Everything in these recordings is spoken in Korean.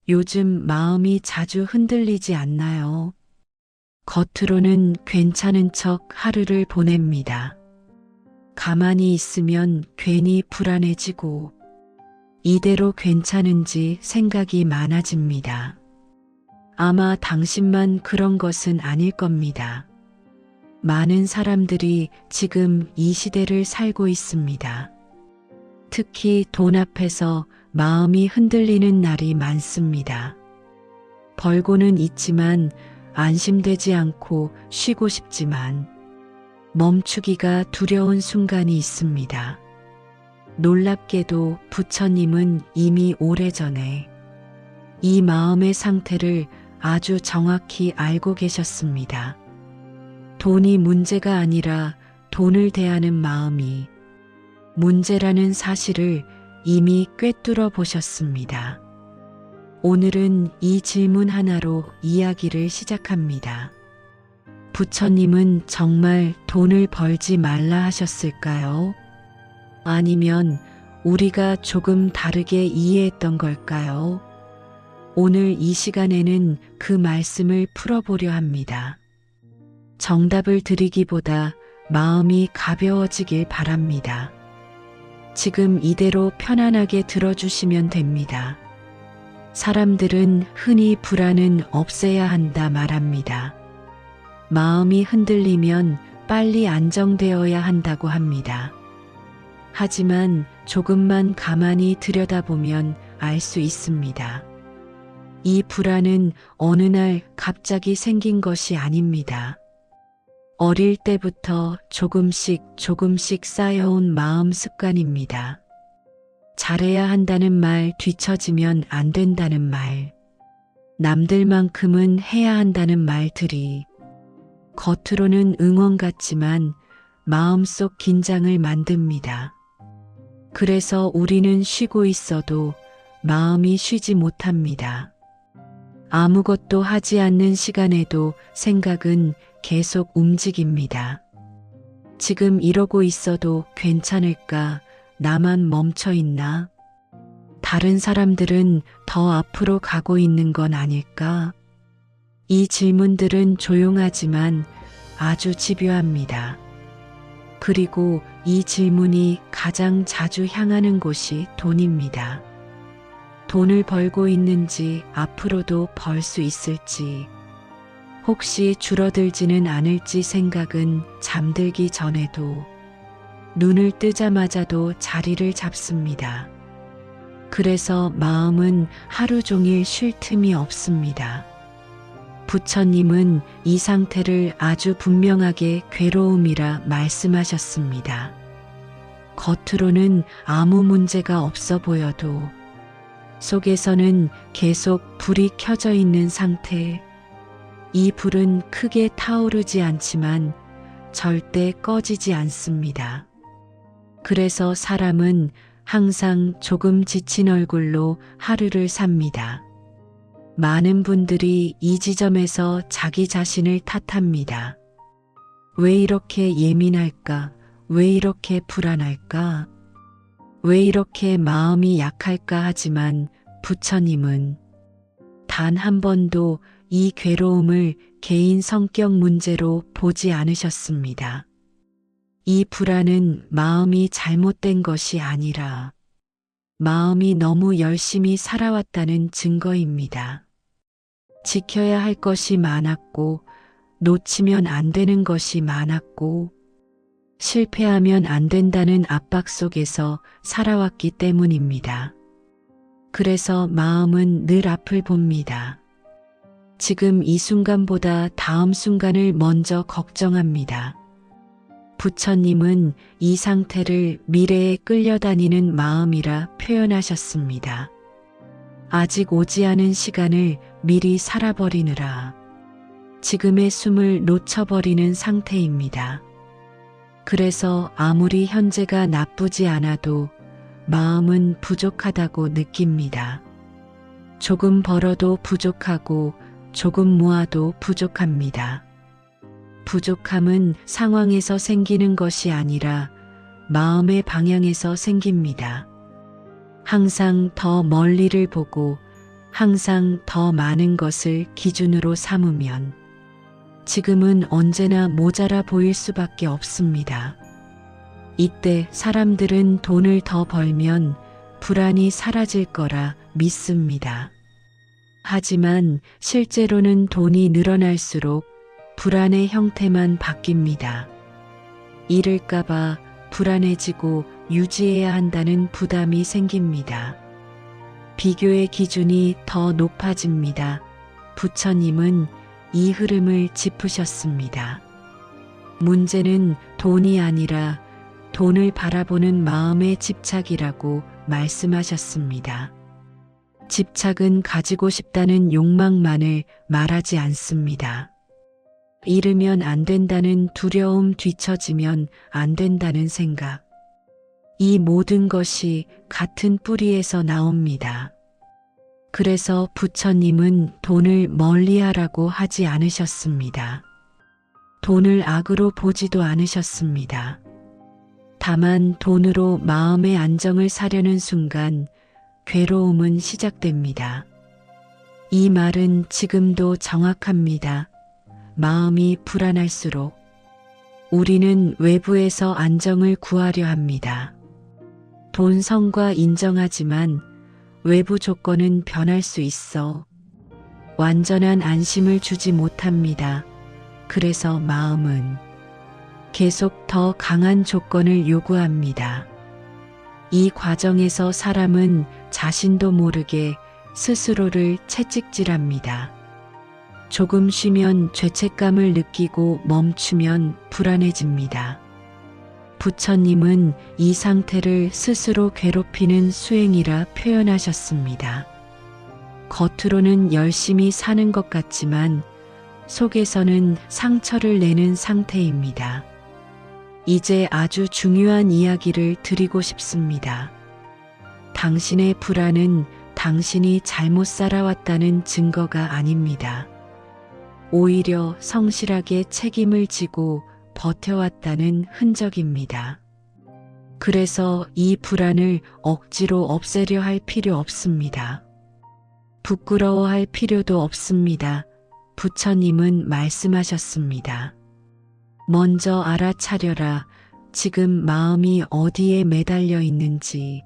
요즘 마음이 자주 흔들리지 않나요? 겉으로는 괜찮은 척 하루를 보냅니다. 가만히 있으면 괜히 불안해지고 이대로 괜찮은지 생각이 많아집니다. 아마 당신만 그런 것은 아닐 겁니다. 많은 사람들이 지금 이 시대를 살고 있습니다. 특히 돈 앞에서 마음이 흔들리는 날이 많습니다. 벌고는 있지만 안심되지 않고 쉬고 싶지만 멈추기가 두려운 순간이 있습니다. 놀랍게도 부처님은 이미 오래전에 이 마음의 상태를 아주 정확히 알고 계셨습니다. 돈이 문제가 아니라 돈을 대하는 마음이 문제라는 사실을 이미 꿰뚫어 보셨습니다. 오늘은 이 질문 하나로 이야기를 시작합니다. 부처님은 정말 돈을 벌지 말라 하셨을까요? 아니면 우리가 조금 다르게 이해했던 걸까요? 오늘 이 시간에는 그 말씀을 풀어보려 합니다. 정답을 드리기보다 마음이 가벼워지길 바랍니다. 지금 이대로 편안하게 들어주시면 됩니다. 사람들은 흔히 불안은 없애야 한다 말합니다. 마음이 흔들리면 빨리 안정되어야 한다고 합니다. 하지만 조금만 가만히 들여다보면 알 수 있습니다. 이 불안은 어느 날 갑자기 생긴 것이 아닙니다. 어릴 때부터 조금씩 쌓여온 마음 습관입니다. 잘해야 한다는 말 뒤처지면 안 된다는 말, 남들만큼은 해야 한다는 말들이 겉으로는 응원 같지만 마음속 긴장을 만듭니다. 그래서 우리는 쉬고 있어도 마음이 쉬지 못합니다. 아무것도 하지 않는 시간에도 생각은 계속 움직입니다. 지금 이러고 있어도 괜찮을까? 나만 멈춰 있나? 다른 사람들은 더 앞으로 가고 있는 건 아닐까? 이 질문들은 조용하지만 아주 집요합니다. 그리고 이 질문이 가장 자주 향하는 곳이 돈입니다. 돈을 벌고 있는지, 앞으로도 벌 수 있을지, 혹시 줄어들지는 않을지 생각은 잠들기 전에도 눈을 뜨자마자도 자리를 잡습니다. 그래서 마음은 하루 종일 쉴 틈이 없습니다. 부처님은 이 상태를 아주 분명하게 괴로움이라 말씀하셨습니다. 겉으로는 아무 문제가 없어 보여도 속에서는 계속 불이 켜져 있는 상태. 이 불은 크게 타오르지 않지만 절대 꺼지지 않습니다. 그래서 사람은 항상 조금 지친 얼굴로 하루를 삽니다. 많은 분들이 이 지점에서 자기 자신을 탓합니다. 왜 이렇게 예민할까? 왜 이렇게 불안할까? 왜 이렇게 마음이 약할까? 하지만 부처님은 단 한 번도 이 괴로움을 개인 성격 문제로 보지 않으셨습니다. 이 불안은 마음이 잘못된 것이 아니라 마음이 너무 열심히 살아왔다는 증거입니다. 지켜야 할 것이 많았고, 놓치면 안 되는 것이 많았고, 실패하면 안 된다는 압박 속에서 살아왔기 때문입니다. 그래서 마음은 늘 앞을 봅니다. 지금 이 순간보다 다음 순간을 먼저 걱정합니다. 부처님은 이 상태를 미래에 끌려다니는 마음이라 표현하셨습니다. 아직 오지 않은 시간을 미리 살아버리느라 지금의 숨을 놓쳐버리는 상태입니다. 그래서 아무리 현재가 나쁘지 않아도 마음은 부족하다고 느낍니다. 조금 벌어도 부족하고 조금 모아도 부족합니다. 부족함은 상황에서 생기는 것이 아니라 마음의 방향에서 생깁니다. 항상 더 멀리를 보고 항상 더 많은 것을 기준으로 삼으면 지금은 언제나 모자라 보일 수밖에 없습니다. 이때 사람들은 돈을 더 벌면 불안이 사라질 거라 믿습니다. 하지만 실제로는 돈이 늘어날수록 불안의 형태만 바뀝니다. 잃을까봐 불안해지고 유지해야 한다는 부담이 생깁니다. 비교의 기준이 더 높아집니다. 부처님은 이 흐름을 짚으셨습니다. 문제는 돈이 아니라 돈을 바라보는 마음의 집착이라고 말씀하셨습니다. 집착은 가지고 싶다는 욕망만을 말하지 않습니다. 잃으면 안 된다는 두려움, 뒤처지면 안 된다는 생각. 이 모든 것이 같은 뿌리에서 나옵니다. 그래서 부처님은 돈을 멀리하라고 하지 않으셨습니다. 돈을 악으로 보지도 않으셨습니다. 다만 돈으로 마음의 안정을 사려는 순간 괴로움은 시작됩니다. 이 말은 지금도 정확합니다. 마음이 불안할수록 우리는 외부에서 안정을 구하려 합니다. 돈성과 인정하지만 외부 조건은 변할 수 있어 완전한 안심을 주지 못합니다. 그래서 마음은 계속 더 강한 조건을 요구합니다. 이 과정에서 사람은 자신도 모르게 스스로를 채찍질합니다. 조금 쉬면 죄책감을 느끼고 멈추면 불안해집니다. 부처님은 이 상태를 스스로 괴롭히는 수행이라 표현하셨습니다. 겉으로는 열심히 사는 것 같지만 속에서는 상처를 내는 상태입니다. 이제 아주 중요한 이야기를 드리고 싶습니다. 당신의 불안은 당신이 잘못 살아왔다는 증거가 아닙니다. 오히려 성실하게 책임을 지고 버텨왔다는 흔적입니다. 그래서 이 불안을 억지로 없애려 할 필요 없습니다. 부끄러워할 필요도 없습니다. 부처님은 말씀하셨습니다. 먼저 알아차려라. 지금 마음이 어디에 매달려 있는지,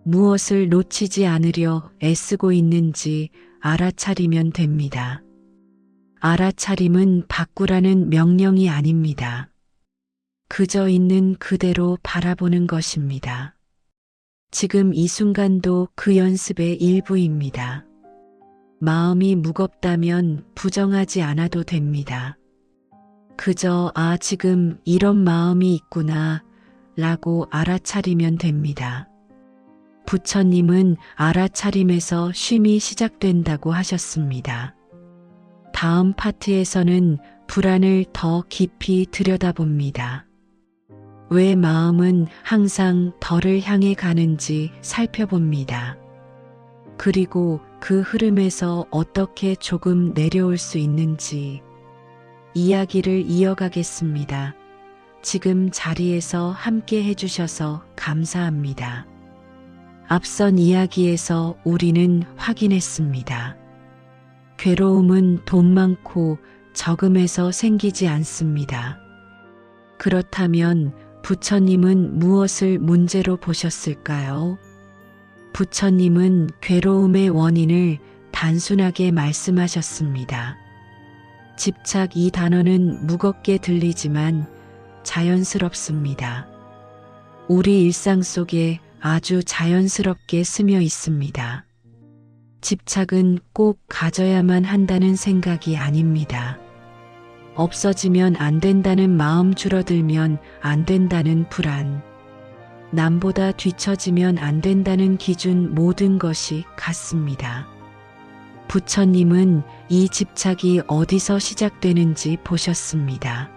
무엇을 놓치지 않으려 애쓰고 있는지 알아차리면 됩니다. 알아차림은 바꾸라는 명령이 아닙니다. 그저 있는 그대로 바라보는 것입니다. 지금 이 순간도 그 연습의 일부입니다. 마음이 무겁다면 부정하지 않아도 됩니다. 그저 지금 이런 마음이 있구나 라고 알아차리면 됩니다. 부처님은 알아차림에서 쉼이 시작된다고 하셨습니다. 다음 파트에서는 불안을 더 깊이 들여다봅니다. 왜 마음은 항상 덜을 향해 가는지 살펴봅니다. 그리고 그 흐름에서 어떻게 조금 내려올 수 있는지 이야기를 이어가겠습니다. 지금 자리에서 함께 해주셔서 감사합니다. 앞선 이야기에서 우리는 확인했습니다. 괴로움은 돈 많고 적음에서 생기지 않습니다. 그렇다면 부처님은 무엇을 문제로 보셨을까요? 부처님은 괴로움의 원인을 단순하게 말씀하셨습니다. 집착 이 단어는 무겁게 들리지만 자연스럽습니다. 우리 일상 속에 아주 자연스럽게 스며 있습니다. 집착은 꼭 가져야만 한다는 생각이 아닙니다. 없어지면 안 된다는 마음, 줄어들면 안 된다는 불안, 남보다 뒤처지면 안 된다는 기준, 모든 것이 같습니다. 부처님은 이 집착이 어디서 시작되는지 보셨습니다.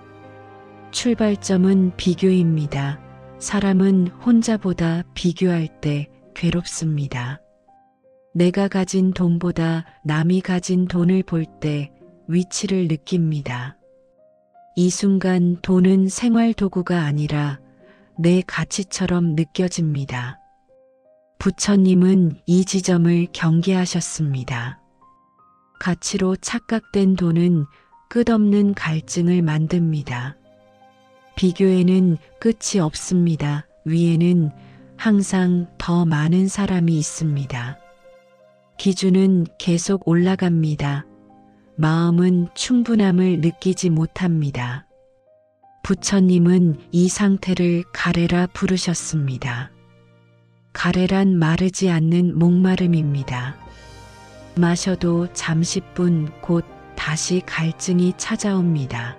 출발점은 비교입니다. 사람은 혼자보다 비교할 때 괴롭습니다. 내가 가진 돈보다 남이 가진 돈을 볼 때 위치를 느낍니다. 이 순간 돈은 생활 도구가 아니라 내 가치처럼 느껴집니다. 부처님은 이 지점을 경계하셨습니다. 가치로 착각된 돈은 끝없는 갈증을 만듭니다. 비교에는 끝이 없습니다. 위에는 항상 더 많은 사람이 있습니다. 기준은 계속 올라갑니다. 마음은 충분함을 느끼지 못합니다. 부처님은 이 상태를 가래라 부르셨습니다. 가래란 마르지 않는 목마름입니다. 마셔도 잠시뿐 곧 다시 갈증이 찾아옵니다.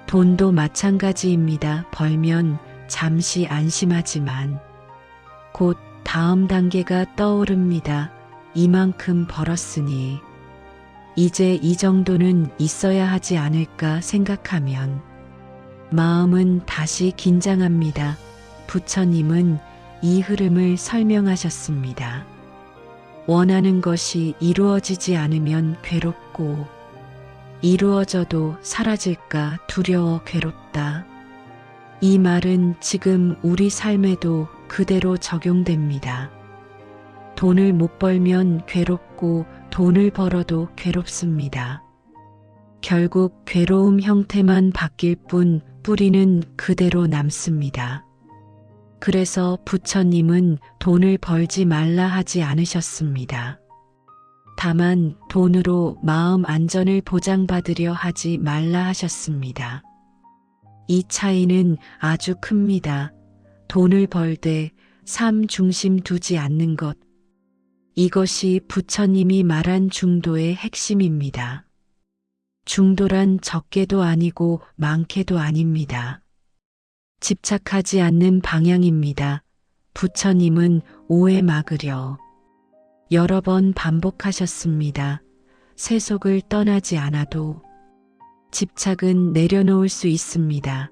돈도 마찬가지입니다. 벌면 잠시 안심하지만 곧 다음 단계가 떠오릅니다. 이만큼 벌었으니 이제 이 정도는 있어야 하지 않을까 생각하면 마음은 다시 긴장합니다. 부처님은 이 흐름을 설명하셨습니다. 원하는 것이 이루어지지 않으면 괴롭고 이루어져도 사라질까 두려워 괴롭다. 이 말은 지금 우리 삶에도 그대로 적용됩니다. 돈을 못 벌면 괴롭고 돈을 벌어도 괴롭습니다. 결국 괴로움 형태만 바뀔 뿐 뿌리는 그대로 남습니다. 그래서 부처님은 돈을 벌지 말라 하지 않으셨습니다. 다만 돈으로 마음 안전을 보장받으려 하지 말라 하셨습니다. 이 차이는 아주 큽니다. 돈을 벌되 삶 중심 두지 않는 것. 이것이 부처님이 말한 중도의 핵심입니다. 중도란 적게도 아니고 많게도 아닙니다. 집착하지 않는 방향입니다. 부처님은 오해 막으려 여러 번 반복하셨습니다. 세속을 떠나지 않아도 집착은 내려놓을 수 있습니다.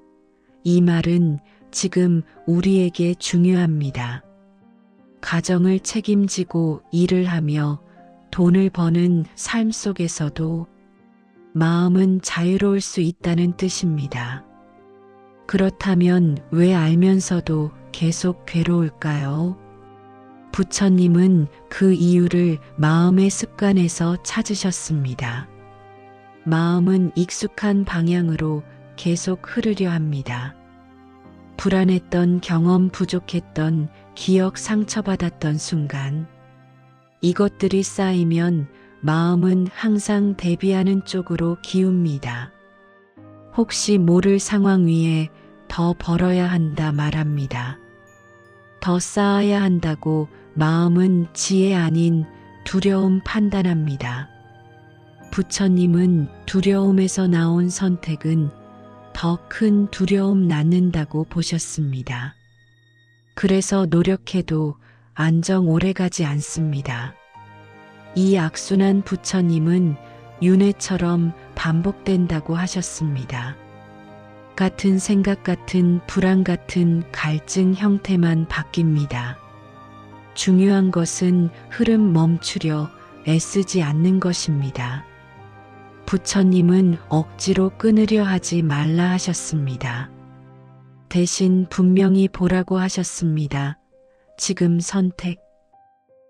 이 말은 지금 우리에게 중요합니다. 가정을 책임지고 일을 하며 돈을 버는 삶 속에서도 마음은 자유로울 수 있다는 뜻입니다. 그렇다면 왜 알면서도 계속 괴로울까요? 부처님은 그 이유를 마음의 습관에서 찾으셨습니다. 마음은 익숙한 방향으로 계속 흐르려 합니다. 불안했던 경험, 부족했던 기억, 상처받았던 순간 이것들이 쌓이면 마음은 항상 대비하는 쪽으로 기웁니다. 혹시 모를 상황 위에 더 벌어야 한다 말합니다. 더 쌓아야 한다고 마음은 지혜 아닌 두려움 판단합니다. 부처님은 두려움에서 나온 선택은 더 큰 두려움 낳는다고 보셨습니다. 그래서 노력해도 안정 오래가지 않습니다. 이 악순환 부처님은 윤회처럼 반복된다고 하셨습니다. 같은 생각, 같은 불안, 같은 갈증 형태만 바뀝니다. 중요한 것은 흐름 멈추려 애쓰지 않는 것입니다. 부처님은 억지로 끊으려 하지 말라 하셨습니다. 대신 분명히 보라고 하셨습니다. 지금 선택.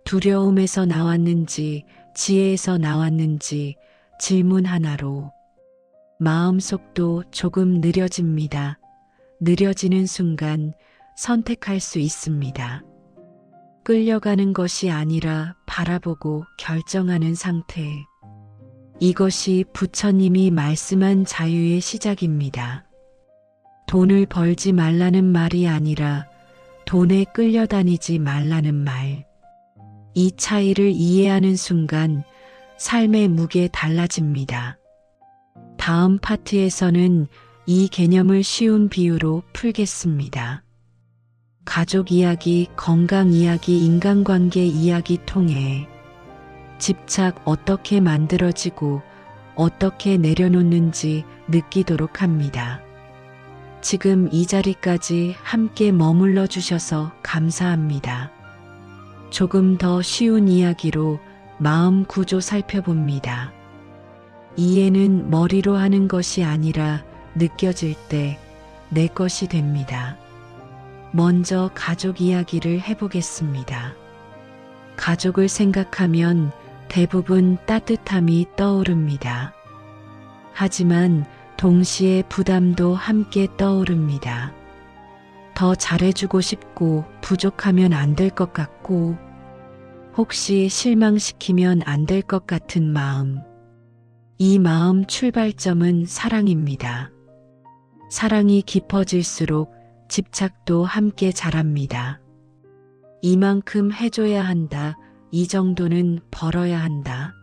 두려움에서 나왔는지 지혜에서 나왔는지 질문 하나로 마음속도 조금 느려집니다. 느려지는 순간 선택할 수 있습니다. 끌려가는 것이 아니라 바라보고 결정하는 상태. 이것이 부처님이 말씀한 자유의 시작입니다. 돈을 벌지 말라는 말이 아니라 돈에 끌려다니지 말라는 말. 이 차이를 이해하는 순간 삶의 무게 달라집니다. 다음 파트에서는 이 개념을 쉬운 비유로 풀겠습니다. 가족 이야기, 건강 이야기, 인간관계 이야기 통해 집착 어떻게 만들어지고 어떻게 내려놓는지 느끼도록 합니다. 지금 이 자리까지 함께 머물러 주셔서 감사합니다. 조금 더 쉬운 이야기로 마음 구조 살펴봅니다. 이해는 머리로 하는 것이 아니라 느껴질 때 내 것이 됩니다. 먼저 가족 이야기를 해보겠습니다. 가족을 생각하면 대부분 따뜻함이 떠오릅니다. 하지만 동시에 부담도 함께 떠오릅니다. 더 잘해주고 싶고 부족하면 안 될 것 같고 혹시 실망시키면 안 될 것 같은 마음. 이 마음 출발점은 사랑입니다. 사랑이 깊어질수록 집착도 함께 자랍니다. 이만큼 해줘야 한다. 이 정도는 벌어야 한다.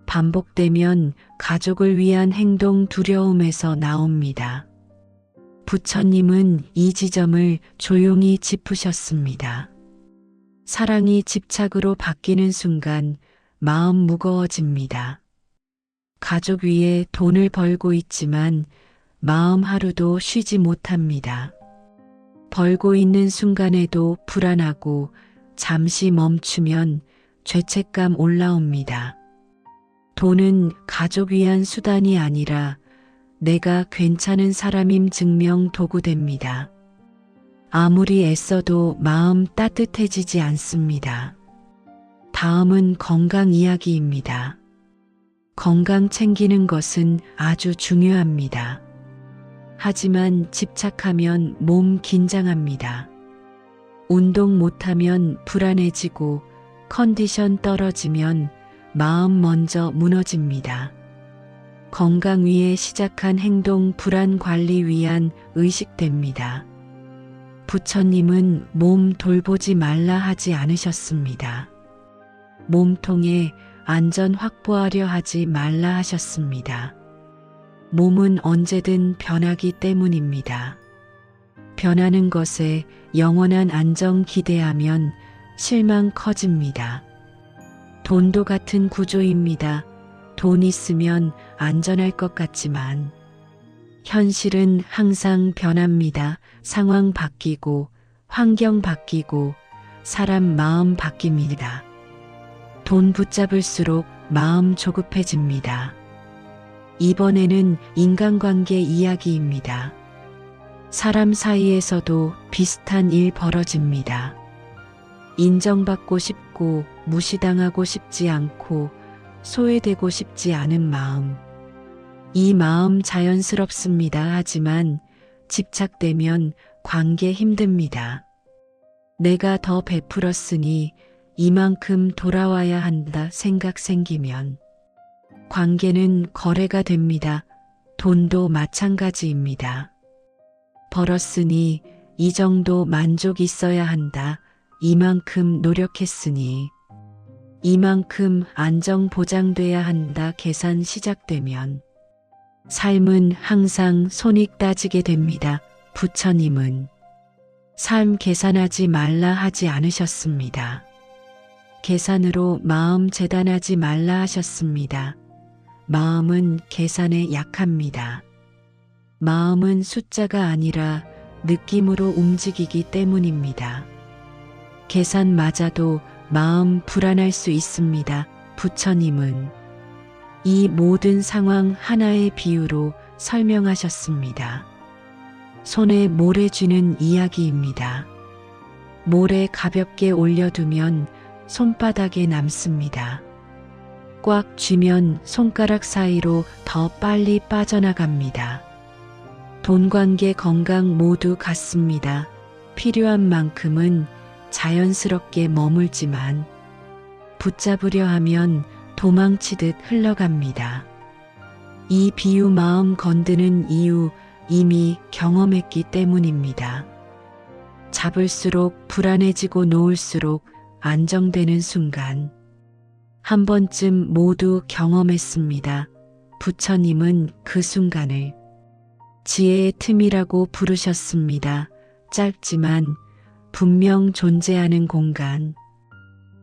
반복되면 가족을 위한 행동 두려움에서 나옵니다. 부처님은 이 지점을 조용히 짚으셨습니다. 사랑이 집착으로 바뀌는 순간 마음 무거워집니다. 가족 위에 돈을 벌고 있지만 마음 하루도 쉬지 못합니다. 벌고 있는 순간에도 불안하고 잠시 멈추면 죄책감 올라옵니다. 돈은 가족 위한 수단이 아니라 내가 괜찮은 사람임 증명 도구됩니다. 아무리 애써도 마음 따뜻해지지 않습니다. 다음은 건강 이야기입니다. 건강 챙기는 것은 아주 중요합니다. 하지만 집착하면 몸 긴장합니다. 운동 못하면 불안해지고 컨디션 떨어지면 마음 먼저 무너집니다. 건강 위에 시작한 행동 불안 관리 위한 의식됩니다. 부처님은 몸 돌보지 말라 하지 않으셨습니다. 몸통에 안전 확보하려 하지 말라 하셨습니다. 몸은 언제든 변하기 때문입니다. 변하는 것에 영원한 안정 기대하면 실망 커집니다. 돈도 같은 구조입니다. 돈 있으면 안전할 것 같지만 현실은 항상 변합니다. 상황 바뀌고 환경 바뀌고 사람 마음 바뀝니다. 돈 붙잡을수록 마음 조급해집니다. 이번에는 인간관계 이야기입니다. 사람 사이에서도 비슷한 일 벌어집니다. 인정받고 싶고 무시당하고 싶지 않고 소외되고 싶지 않은 마음. 이 마음 자연스럽습니다. 하지만 집착되면 관계 힘듭니다. 내가 더 베풀었으니 이만큼 돌아와야 한다 생각 생기면 관계는 거래가 됩니다. 돈도 마찬가지입니다. 벌었으니 이 정도 만족 있어야 한다. 이만큼 노력했으니 이만큼 안정 보장돼야 한다. 계산 시작되면 삶은 항상 손익 따지게 됩니다. 부처님은 삶 계산하지 말라 하지 않으셨습니다. 계산으로 마음 재단하지 말라 하셨습니다. 마음은 계산에 약합니다. 마음은 숫자가 아니라 느낌으로 움직이기 때문입니다. 계산 맞아도 마음 불안할 수 있습니다. 부처님은 이 모든 상황 하나의 비유로 설명하셨습니다. 손에 모래 쥐는 이야기입니다. 모래 가볍게 올려두면 손바닥에 남습니다. 꽉 쥐면 손가락 사이로 더 빨리 빠져나갑니다. 돈, 관계, 건강 모두 같습니다. 필요한 만큼은 자연스럽게 머물지만 붙잡으려 하면 도망치듯 흘러갑니다. 이 비유 마음 건드는 이유 이미 경험했기 때문입니다. 잡을수록 불안해지고 놓을수록 안정되는 순간 한 번쯤 모두 경험했습니다. 부처님은 그 순간을 지혜의 틈이라고 부르셨습니다. 짧지만 분명 존재하는 공간.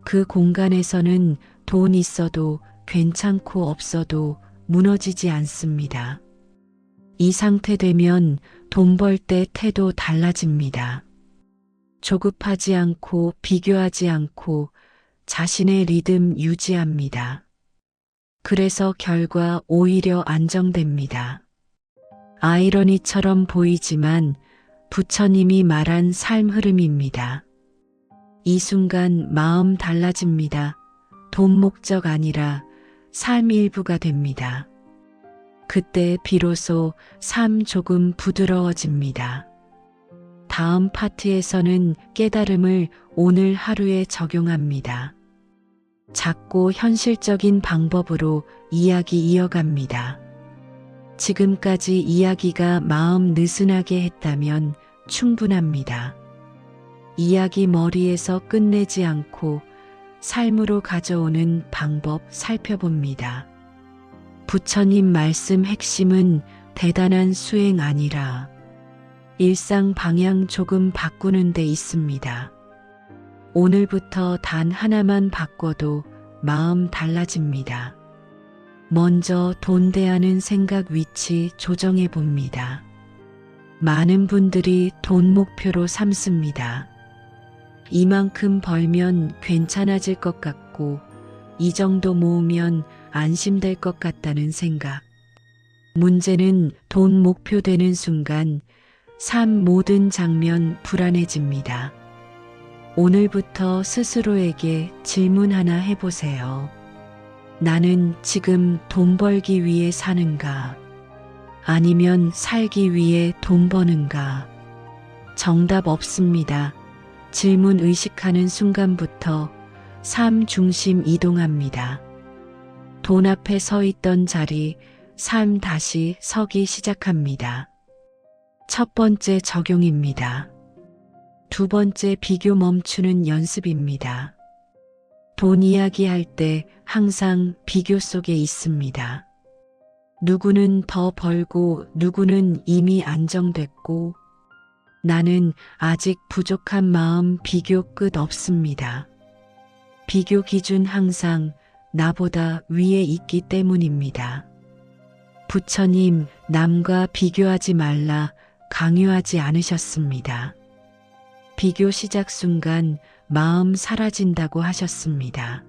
그 공간에서는 돈 있어도 괜찮고 없어도 무너지지 않습니다. 이 상태 되면 돈 벌 때 태도 달라집니다. 조급하지 않고 비교하지 않고 자신의 리듬 유지합니다. 그래서 결과 오히려 안정됩니다. 아이러니처럼 보이지만 부처님이 말한 삶 흐름입니다. 이 순간 마음 달라집니다. 돈 목적 아니라 삶 일부가 됩니다. 그때 비로소 삶 조금 부드러워집니다. 다음 파트에서는 깨달음을 오늘 하루에 적용합니다. 작고 현실적인 방법으로 이야기 이어갑니다. 지금까지 이야기가 마음 느슨하게 했다면 충분합니다. 이야기 머리에서 끝내지 않고 삶으로 가져오는 방법 살펴봅니다. 부처님 말씀 핵심은 대단한 수행 아니라 일상 방향 조금 바꾸는 데 있습니다. 오늘부터 단 하나만 바꿔도 마음 달라집니다. 먼저 돈 대하는 생각 위치 조정해 봅니다. 많은 분들이 돈 목표로 삼습니다. 이만큼 벌면 괜찮아질 것 같고 이 정도 모으면 안심될 것 같다는 생각. 문제는 돈 목표 되는 순간 삶 모든 장면 불안해집니다. 오늘부터 스스로에게 질문 하나 해보세요. 나는 지금 돈 벌기 위해 사는가? 아니면 살기 위해 돈 버는가? 정답 없습니다. 질문 의식하는 순간부터 삶 중심 이동합니다. 돈 앞에 서 있던 자리, 삶 다시 서기 시작합니다. 첫 번째 적용입니다. 두 번째 비교 멈추는 연습입니다. 돈 이야기할 때 항상 비교 속에 있습니다. 누구는 더 벌고 누구는 이미 안정됐고 나는 아직 부족한 마음 비교 끝 없습니다. 비교 기준 항상 나보다 위에 있기 때문입니다. 부처님 남과 비교하지 말라 강요하지 않으셨습니다. 비교 시작 순간 마음 사라진다고 하셨습니다.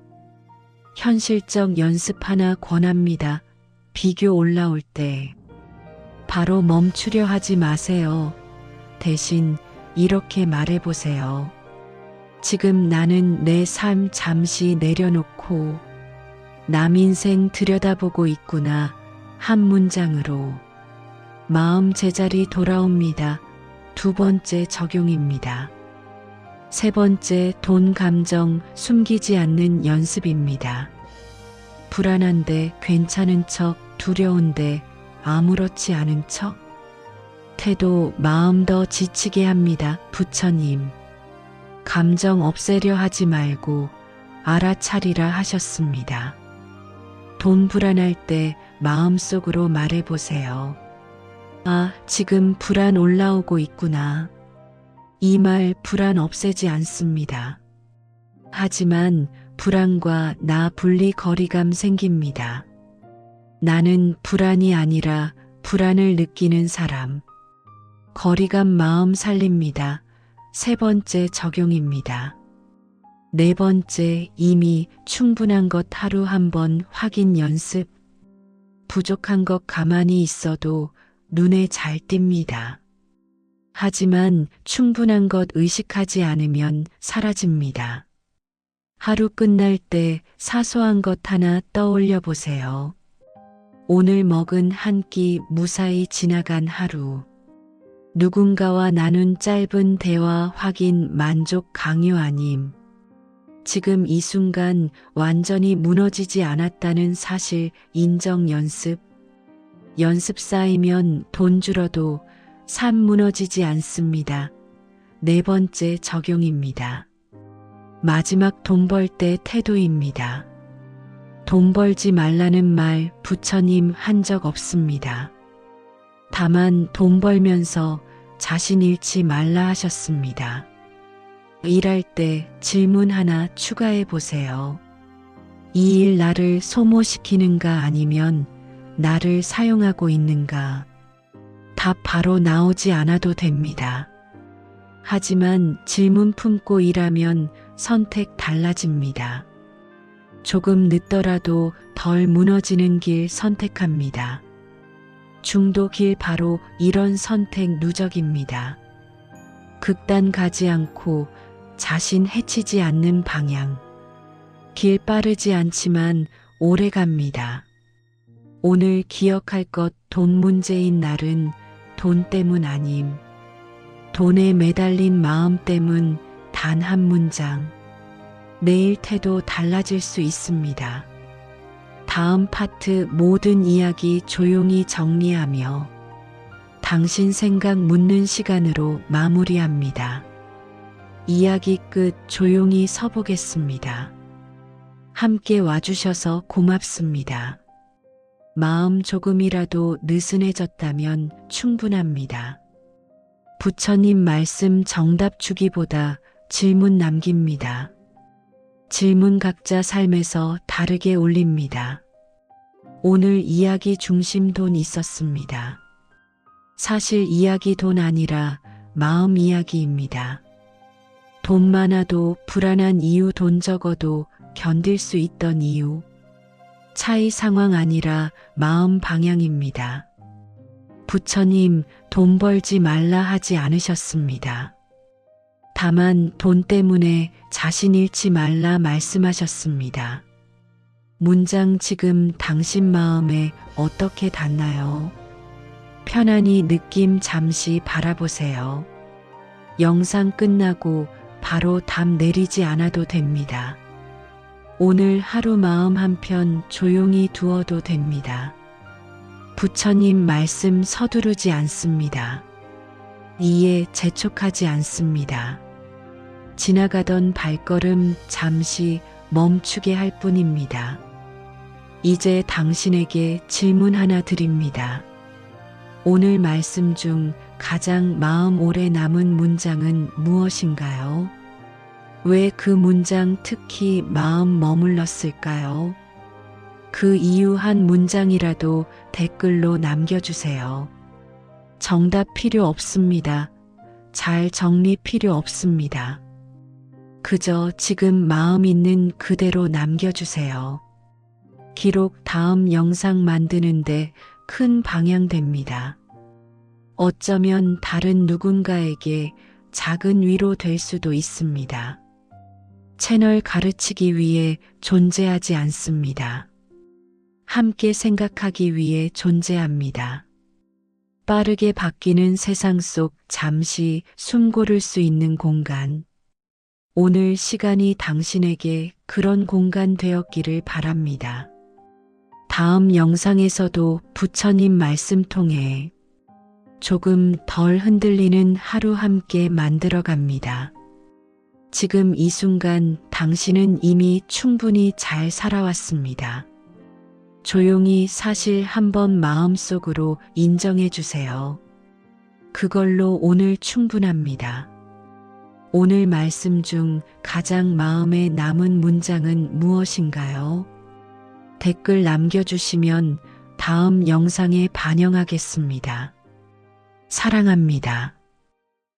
현실적 연습 하나 권합니다. 비교 올라올 때 바로 멈추려 하지 마세요. 대신 이렇게 말해보세요. 지금 나는 내 삶 잠시 내려놓고 남 인생 들여다보고 있구나. 한 문장으로 마음 제자리 돌아옵니다. 두 번째 적용입니다. 세 번째 돈 감정 숨기지 않는 연습입니다. 불안한데 괜찮은 척, 두려운데 아무렇지 않은 척. 태도 마음 더 지치게 합니다. 부처님. 감정 없애려 하지 말고 알아차리라 하셨습니다. 돈 불안할 때 마음속으로 말해보세요. 아, 지금 불안 올라오고 있구나. 이 말 불안 없애지 않습니다. 하지만 불안과 나 분리 거리감 생깁니다. 나는 불안이 아니라 불안을 느끼는 사람. 거리감 마음 살립니다. 세 번째 적용입니다. 네 번째 이미 충분한 것 하루 한번 확인 연습. 부족한 것 가만히 있어도 눈에 잘 띕니다. 하지만 충분한 것 의식하지 않으면 사라집니다. 하루 끝날 때 사소한 것 하나 떠올려 보세요. 오늘 먹은 한 끼 무사히 지나간 하루. 누군가와 나눈 짧은 대화 확인 만족 강요 아님. 지금 이 순간 완전히 무너지지 않았다는 사실 인정 연습. 연습 쌓이면 돈 줄어도 삶 무너지지 않습니다. 네 번째 적용입니다. 마지막 돈 벌 때 태도입니다. 돈 벌지 말라는 말 부처님 한 적 없습니다. 다만 돈 벌면서 자신 잃지 말라 하셨습니다. 일할 때 질문 하나 추가해 보세요. 이 일 나를 소모시키는가 아니면 나를 사용하고 있는가? 답 바로 나오지 않아도 됩니다. 하지만 질문 품고 일하면 선택 달라집니다. 조금 늦더라도 덜 무너지는 길 선택합니다. 중도 길 바로 이런 선택 누적입니다. 극단 가지 않고 자신 해치지 않는 방향. 길 빠르지 않지만 오래 갑니다. 오늘 기억할 것 돈 문제인 날은 돈 때문 아님. 돈에 매달린 마음 때문 단 한 문장. 내일 태도 달라질 수 있습니다. 다음 파트 모든 이야기 조용히 정리하며 당신 생각 묻는 시간으로 마무리합니다. 이야기 끝. 조용히 서보겠습니다. 함께 와주셔서 고맙습니다. 마음 조금이라도 느슨해졌다면 충분합니다. 부처님 말씀 정답 주기보다 질문 남깁니다. 질문 각자 삶에서 다르게 올립니다. 오늘 이야기 중심 돈 있었습니다. 사실 이야기 돈 아니라 마음 이야기입니다. 돈 많아도 불안한 이유, 돈 적어도 견딜 수 있던 이유. 차이 상황 아니라 마음 방향입니다. 부처님 돈 벌지 말라 하지 않으셨습니다. 다만 돈 때문에 자신 잃지 말라 말씀하셨습니다. 문장 지금 당신 마음에 어떻게 닿나요? 편안히 느낌 잠시 바라보세요. 영상 끝나고 바로 답 내리지 않아도 됩니다. 오늘 하루 마음 한편 조용히 두어도 됩니다. 부처님 말씀 서두르지 않습니다. 이에 재촉하지 않습니다. 지나가던 발걸음 잠시 멈추게 할 뿐입니다. 이제 당신에게 질문 하나 드립니다. 오늘 말씀 중 가장 마음 오래 남은 문장은 무엇인가요? 왜 그 문장 특히 마음 머물렀을까요? 그 이유 한 문장이라도 댓글로 남겨주세요. 정답 필요 없습니다. 잘 정리 필요 없습니다. 그저 지금 마음 있는 그대로 남겨주세요. 기록 다음 영상 만드는데 큰 방향 됩니다. 어쩌면 다른 누군가에게 작은 위로 될 수도 있습니다. 채널 가르치기 위해 존재하지 않습니다. 함께 생각하기 위해 존재합니다. 빠르게 바뀌는 세상 속 잠시 숨 고를 수 있는 공간. 오늘 시간이 당신에게 그런 공간 되었기를 바랍니다. 다음 영상에서도 부처님 말씀 통해 조금 덜 흔들리는 하루 함께 만들어 갑니다. 지금 이 순간 당신은 이미 충분히 잘 살아왔습니다. 조용히 사실 한번 마음속으로 인정해 주세요. 그걸로 오늘 충분합니다. 오늘 말씀 중 가장 마음에 남은 문장은 무엇인가요? 댓글 남겨주시면 다음 영상에 반영하겠습니다. 사랑합니다.